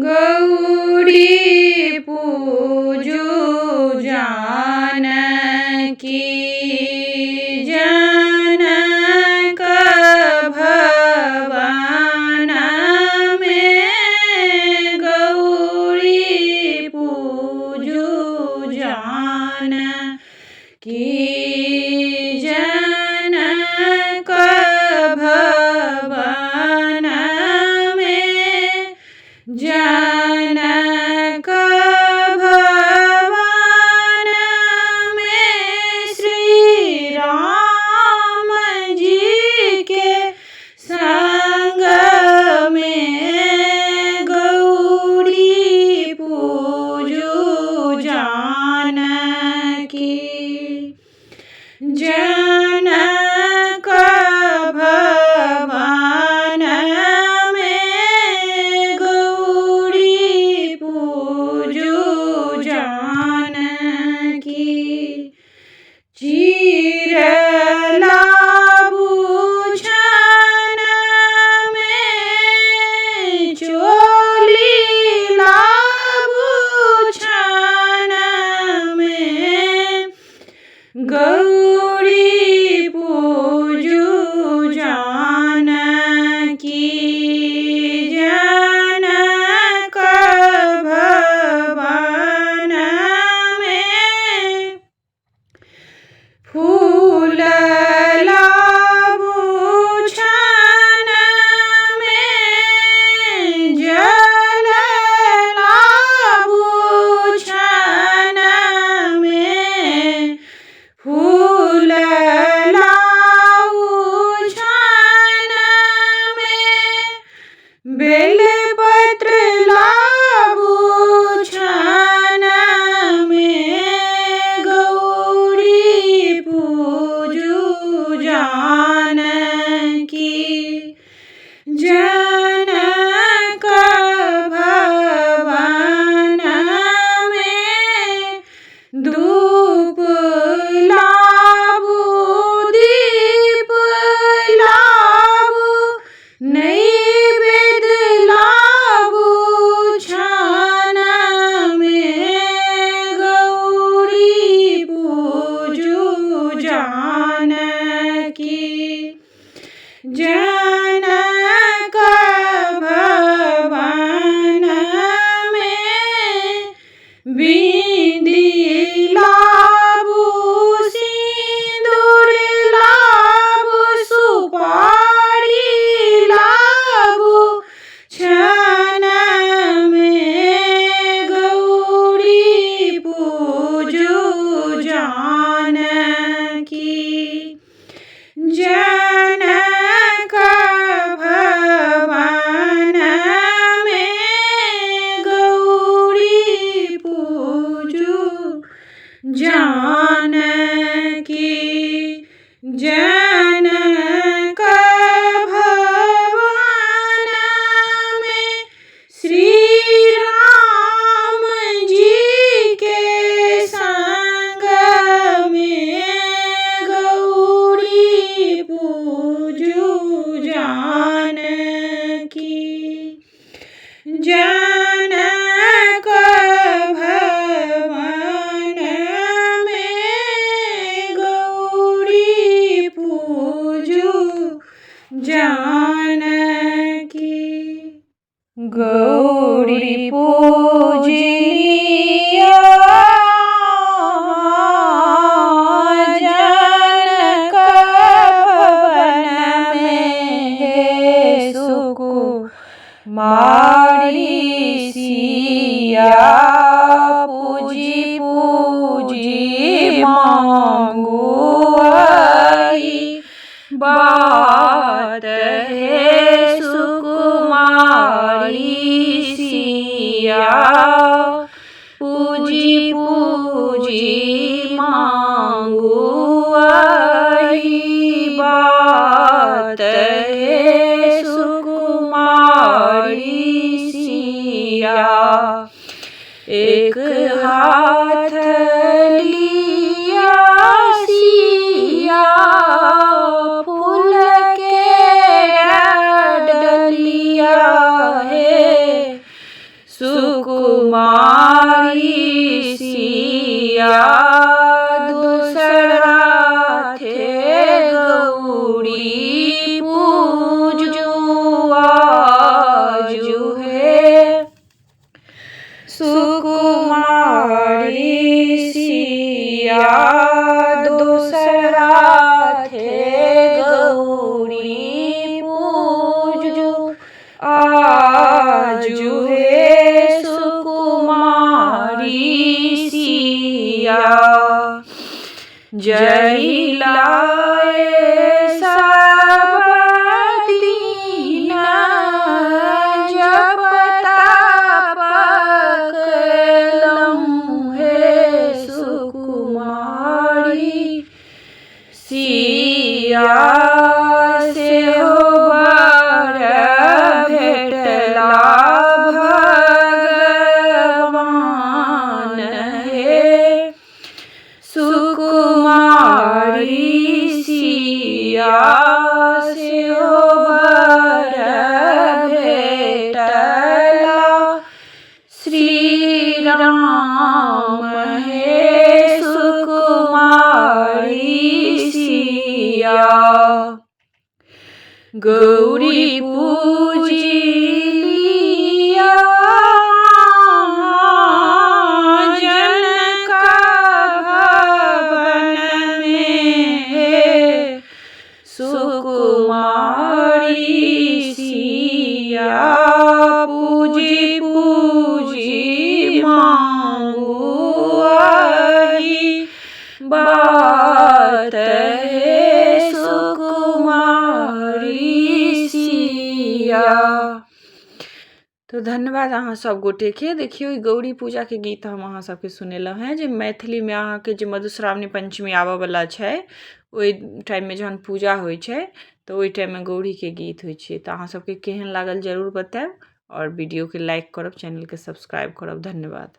गौरी पूजो जानकी जनक भवन में गौरी पूजो जानकी जनक भवन में जनक भवन में श्री राम जी के संग में गौरी पूजो जानकी जनक भवन में गौरी पूजो जानकी चीर लाभूषण में चोली लाभूषण में गौरी पूजो जानकी जनक भवन में फूल लाभूषण में जल लाभूषण में फूल लाभूषण में बेलपत्र लाभूषण में गौरी पूजो जानकी जनक भवन में धूप लाभू दीप लाभू नैवेद्य लाभूषण में गौरी पूजो जानकी जनक भवन में बिंदी लाभू सिंदूर लाभू सुपारी लाभू छन में गौरी पूजो जानकी जनक भवन में गौरी पूजो जानकी जनक भवन में श्री राम जी के संग में गौरी पूजो जानकी जनक भवन में गौरी पूजो जानकी गौरी पूजलिया जनक भवन में हे सुकुमारी सिया पूजी पूजी मांगू आई बात है सुकुमारी सिया पूजी पूजी मांगू आई बात है सुकुमारी सिया एक हाथ लिया सिया फूल के डलिया है सुकुमारी सिया दूसरा थे गौरी पूजुआ जुहे सुकुमारी सिया दूसरा थे गौरी पूजु आजु हे सुकुमारी सिया जय लाए सब दीन जप तप कलहु हे सुकुमारी सिया से हो बर भेटला भगवान हे सुकुमारी सिया से हो बर भेटला श्री राम हे सुकुमारी सिया गौरी पूजिलिया जनक भवन में सुकुमारी सिया पूजी पूजी मांगू आही बात है सुकुमारी सिया। तो धन्यवाद अहाँ सब गोटे के। देखियो गौरी पूजा के गीत हम अहाँ सबके सुनेलहुँ हैं जे मैथिली में अहाँ के जे मधुश्रावणी पंचमी आबऽ वाला छै ओहि टाइम में जहन पूजा होइ छै तो ओहि टाइम में गौरी के गीत होइ छै। तो अहाँ सबके केहन लागल जरूर बताएब और वीडियो के लाइक करब, चैनल के सब्सक्राइब करब। धन्यवाद।